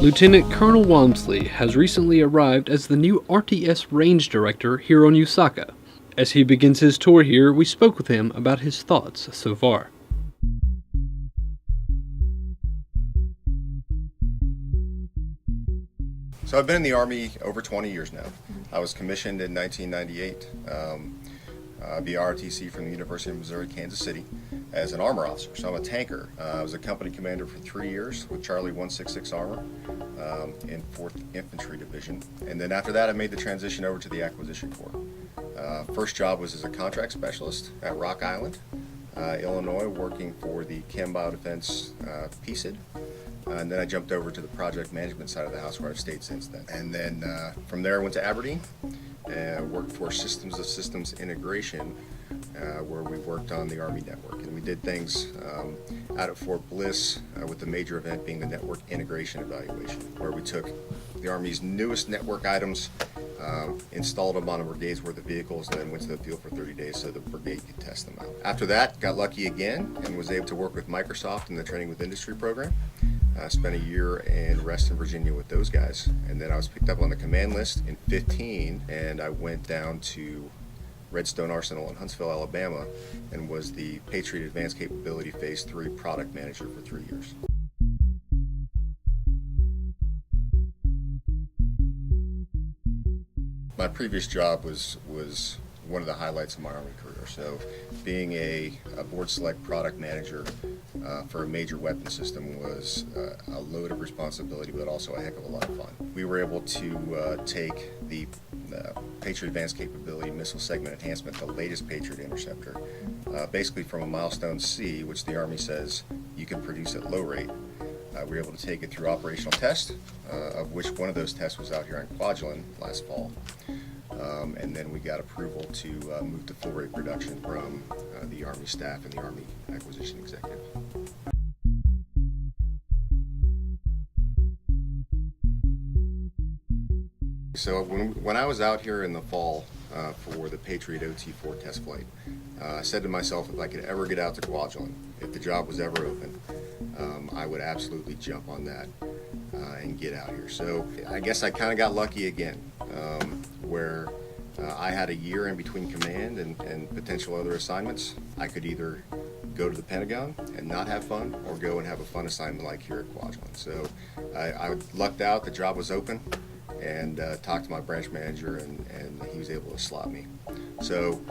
Lieutenant Colonel Walmsley has recently arrived as the new RTS Range Director here on Usaka. As he begins his tour here, we spoke with him about his thoughts so far. So I've been in the Army over 20 years now. I was commissioned in 1998 via ROTC from the University of Missouri, Kansas City as an armor officer. So I'm a tanker. I was a company commander for 3 years with Charlie 166 Armor in 4th Infantry Division. And then after that I made the transition over to the Acquisition Corps. First job was as a contract specialist at Rock Island, Illinois, working for the Chem Biodefense PSID. And then I jumped over to the project management side of the house, where I've stayed since then. And then from there I went to Aberdeen and worked for Systems of Systems Integration, where we worked on the Army network. And we did things out at Fort Bliss, with the major event being the network integration evaluation, where we took the Army's newest network items, installed them on a brigade's worth of vehicles, and then went to the field for 30 days so the brigade could test them out. After that, got lucky again and was able to work with Microsoft in the Training with Industry program. I spent a year in Reston, Virginia with those guys, and then I was picked up on the command list in 15, and I went down to Redstone Arsenal in Huntsville, Alabama, and was the Patriot Advanced Capability Phase 3 product manager for 3 years. My previous job was one of the highlights of my Army career. So being a board select product manager for a major weapon system was a load of responsibility, but also a heck of a lot of fun. We were able to take the Patriot Advanced Capability Missile Segment Enhancement, the latest Patriot interceptor, basically from a milestone C, which the Army says you can produce at low rate. We were able to take it through operational test, of which one of those tests was out here in Kwajalein last fall. And then we got approval to move to full rate production from the Army staff and the Army acquisition executive. So when I was out here in the fall for the Patriot OT-4 test flight, I said to myself, if I could ever get out to Kwajalein, if the job was ever open, I would absolutely jump on that and get out here. So I guess I kind of got lucky again, where I had a year in between command and potential other assignments. I could either go to the Pentagon and not have fun, or go and have a fun assignment like here at Kwajalein. So I lucked out, the job was open, and talked to my branch manager, and he was able to slot me. So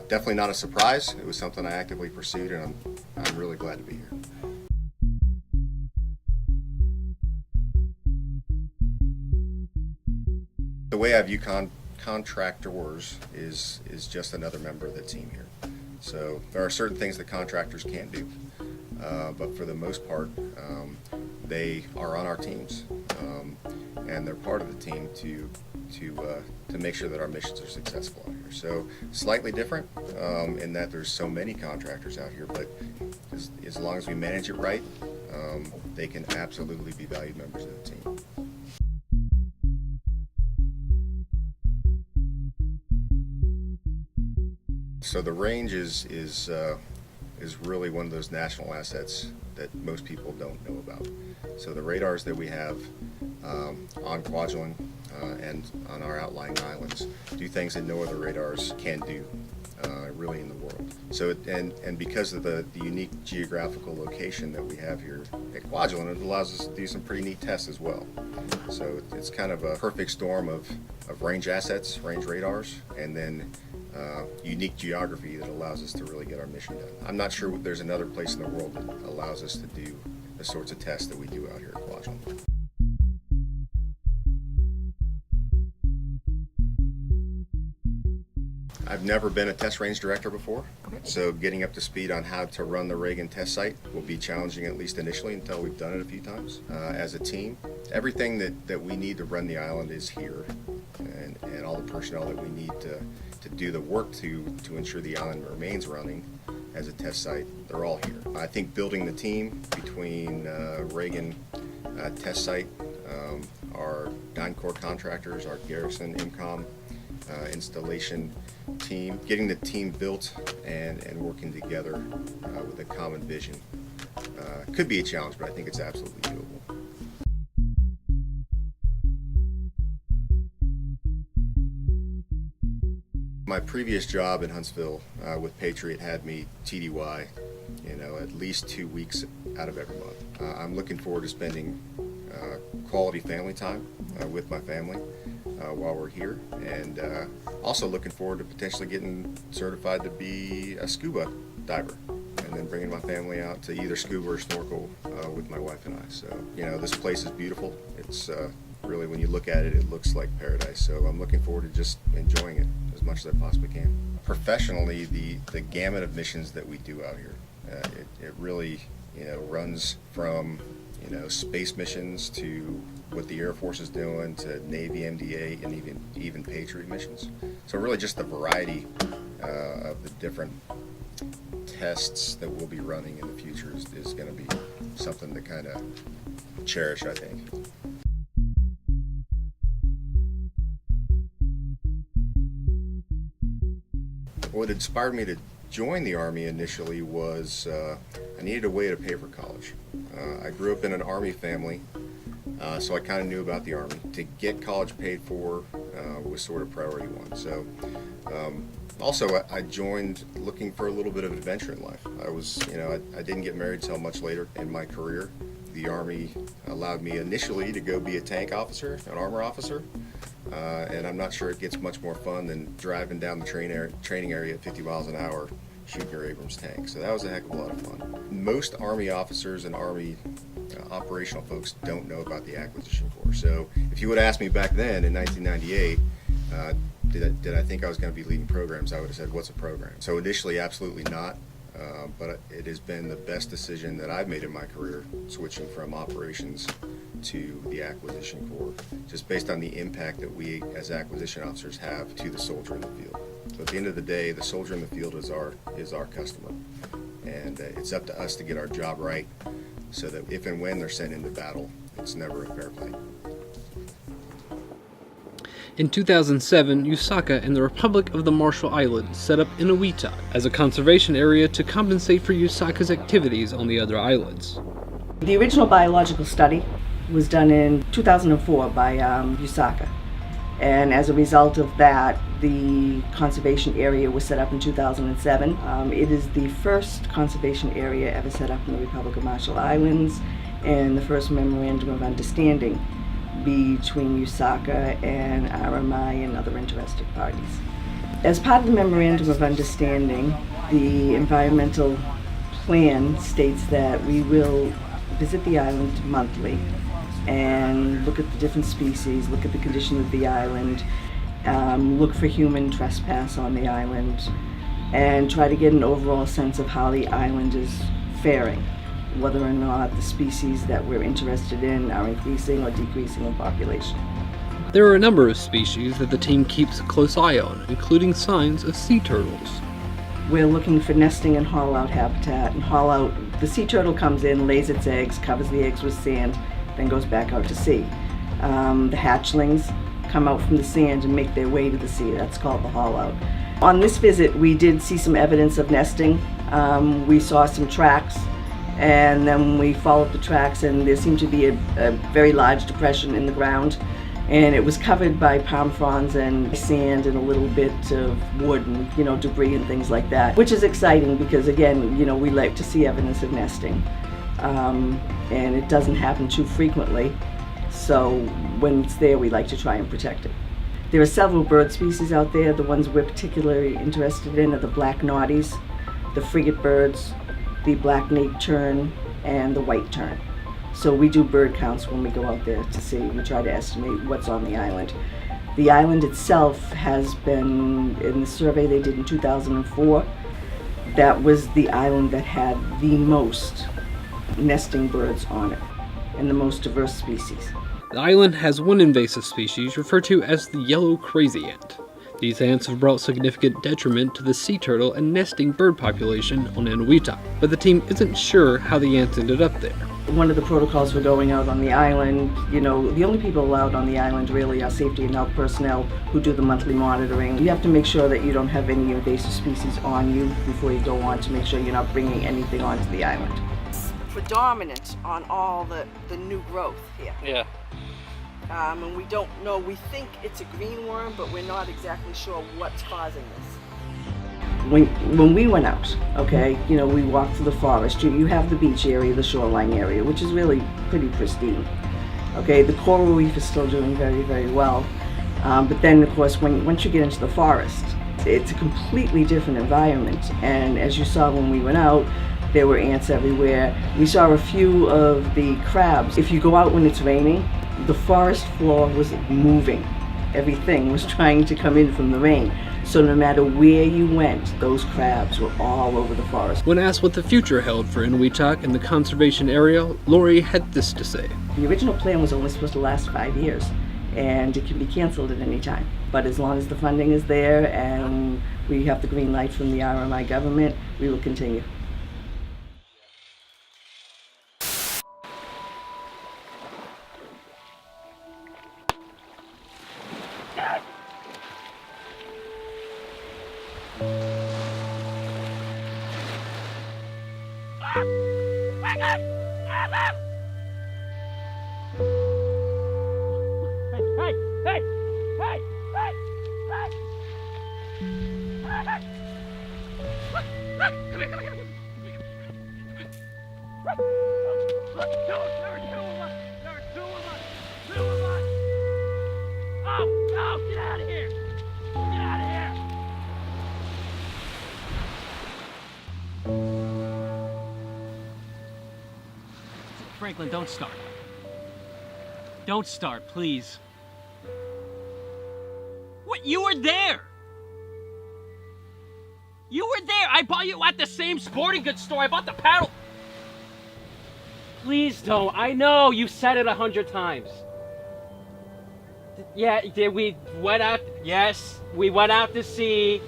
definitely not a surprise. It was something I actively pursued, and I'm really glad to be here. The way I view contractors is just another member of the team here. So there are certain things that contractors can't do, but for the most part, they are on our teams, and they're part of the team to make sure that our missions are successful out here. So slightly different in that there's so many contractors out here, but as long as we manage it right, they can absolutely be valued members of the team. So the range is really one of those national assets that most people don't know about. So the radars that we have on Kwajalein and on our outlying islands do things that no other radars can do, really, in the world. So and because of the unique geographical location that we have here at Kwajalein, it allows us to do some pretty neat tests as well. So it's kind of a perfect storm of range assets, range radars, and then unique geography that allows us to really get our mission done. I'm not sure there's another place in the world that allows us to do the sorts of tests that we do out here at Kwajalein. I've never been a test range director before, so getting up to speed on how to run the Reagan test site will be challenging, at least initially, until we've done it a few times. As a team, everything that we need to run the island is here, and all the personnel that we need to do the work to ensure the island remains running as a test site, they're all here. I think building the team between Reagan test site, our 9 core contractors, our Garrison installation team, getting the team built and working together with a common vision could be a challenge, but I think it's absolutely doable. My previous job in Huntsville with Patriot had me TDY, at least 2 weeks out of every month. I'm looking forward to spending quality family time with my family while we're here, and also looking forward to potentially getting certified to be a scuba diver, and then bringing my family out to either scuba or snorkel with my wife and I. So, this place is beautiful. It's really, when you look at it, it looks like paradise. So I'm looking forward to just enjoying it as much as I possibly can. Professionally, the gamut of missions that we do out here, it really, runs from, space missions to what the Air Force is doing, to Navy MDA, and even Patriot missions. So really just the variety of the different tests that we'll be running in the future is going to be something to kind of cherish, I think. What inspired me to join the Army initially was I needed a way to pay for college. I grew up in an Army family, so I kind of knew about the Army. To get college paid for was sort of priority one. So also I joined looking for a little bit of adventure in life. I didn't get married till much later in my career. The Army allowed me initially to go be a tank officer, an armor officer. And I'm not sure it gets much more fun than driving down the training area at 50 miles an hour shooting your Abrams tank. So that was a heck of a lot of fun. Most Army officers and Army operational folks don't know about the Acquisition Corps. So if you would have asked me back then in 1998, did I think I was going to be leading programs, I would have said, what's a program? So initially, absolutely not. But it has been the best decision that I've made in my career, switching from operations to the Acquisition Corps, just based on the impact that we as acquisition officers have to the soldier in the field. So at the end of the day, the soldier in the field is our customer, and it's up to us to get our job right so that if and when they're sent into battle, it's never a fair play. In 2007, USACA and the Republic of the Marshall Islands set up Inuitak as a conservation area to compensate for USACA's activities on the other islands. The original biological study was done in 2004 by USACA, and as a result of that, the conservation area was set up in 2007. It is the first conservation area ever set up in the Republic of Marshall Islands, and the first memorandum of understanding between USACA and RMI and other interested parties. As part of the Memorandum of Understanding, the environmental plan states that we will visit the island monthly and look at the different species, look at the condition of the island, look for human trespass on the island, and try to get an overall sense of how the island is faring, whether or not the species that we're interested in are increasing or decreasing in population. There are a number of species that the team keeps a close eye on, including signs of sea turtles. We're looking for nesting and haul-out habitat. And the sea turtle comes in, lays its eggs, covers the eggs with sand, then goes back out to sea. The hatchlings come out from the sand and make their way to the sea. That's called the haul-out. On this visit, we did see some evidence of nesting. We saw some tracks, and then we followed the tracks, and there seemed to be a very large depression in the ground, and it was covered by palm fronds and sand and a little bit of wood and debris and things like that, which is exciting because, again, we like to see evidence of nesting, and it doesn't happen too frequently, so when it's there we like to try and protect it. There are several bird species out there. The ones we're particularly interested in are the black noddies, the frigate birds, the black-naped tern, and the white tern. So we do bird counts when we go out there to see. We try to estimate what's on the island. The island itself has been, in the survey they did in 2004, that was the island that had the most nesting birds on it, and the most diverse species. The island has one invasive species referred to as the yellow crazy ant. These ants have brought significant detriment to the sea turtle and nesting bird population on Inuitak, but the team isn't sure how the ants ended up there. One of the protocols for going out on the island, the only people allowed on the island really are safety and health personnel who do the monthly monitoring. You have to make sure that you don't have any invasive species on you before you go on, to make sure you're not bringing anything onto the island. Predominant on all the new growth here. Yeah. and we don't know. We think it's a green worm, but we're not exactly sure what's causing this. When we went out, okay, you know, we walked through the forest. You have the beach area, the shoreline area, which is really pretty pristine. Okay, the coral reef is still doing very, very well. But then, of course, once you get into the forest, it's a completely different environment. And as you saw when we went out, there were ants everywhere. We saw a few of the crabs. If you go out when it's raining, the forest floor was moving. Everything was trying to come in from the rain. So no matter where you went, those crabs were all over the forest. When asked what the future held for Inuitak and the conservation area, Lori had this to say. The original plan was only supposed to last 5 years, and it can be canceled at any time. But as long as the funding is there and we have the green light from the RMI government, we will continue. Franklin, don't start. Don't start, please. What? You were there! You were there! I bought you at the same sporting goods store. I bought the paddle. Please don't. I know you said it 100 times. Yeah, we went out. Yes, we went out to sea.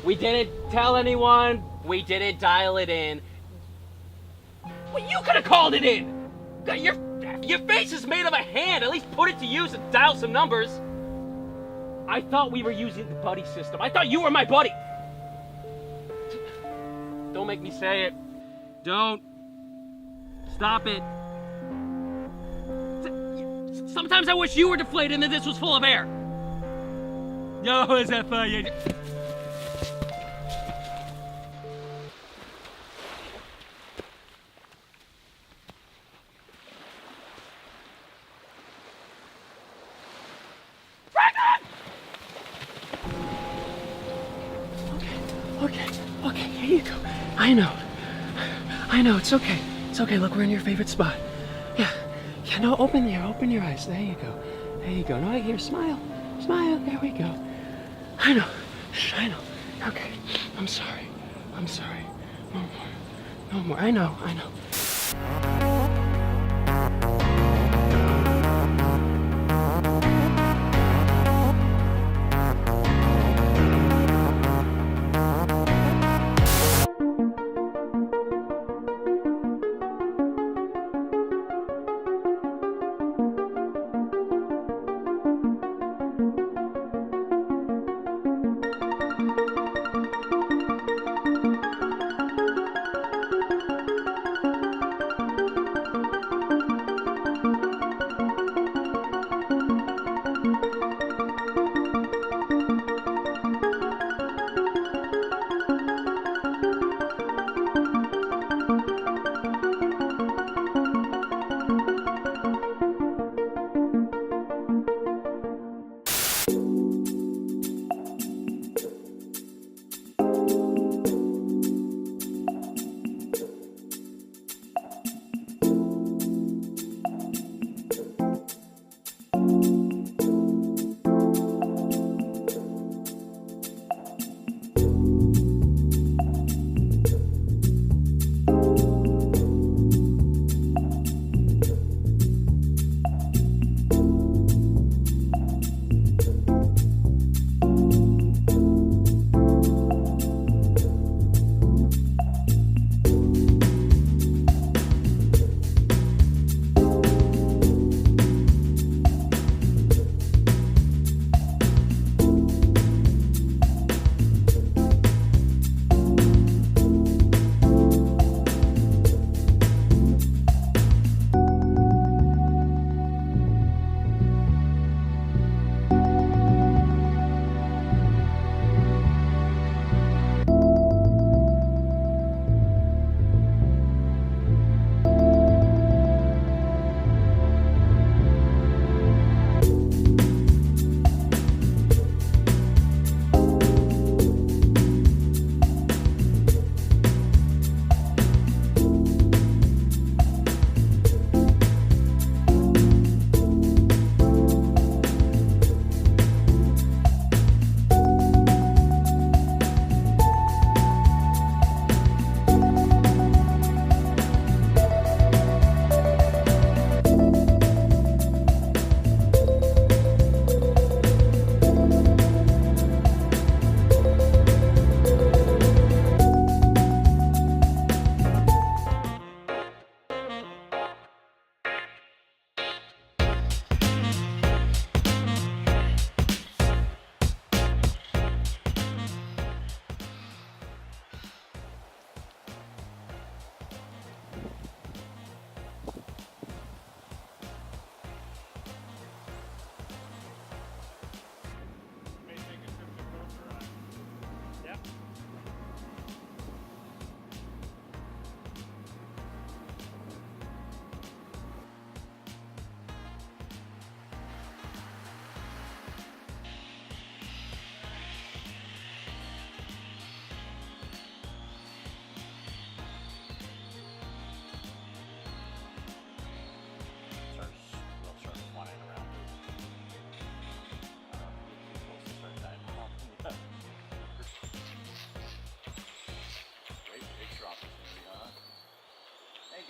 We didn't tell anyone. We didn't dial it in. Well, you could have called it in. Your face is made of a hand. At least put it to use and dial some numbers. I thought we were using the buddy system. I thought you were my buddy. Don't make me say it. Don't. Stop it. Sometimes I wish you were deflated and that this was full of air. No, is that funny? Okay, here you go. I know, it's okay. It's okay, look, we're in your favorite spot. Yeah, no, open your eyes. There you go. No, here, smile. There we go. I know. Okay, I'm sorry. No more. I know.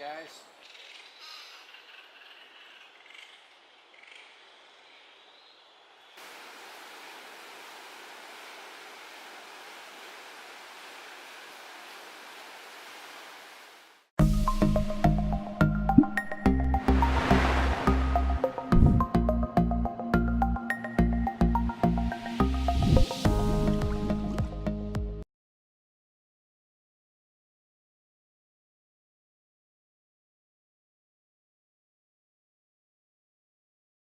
guys.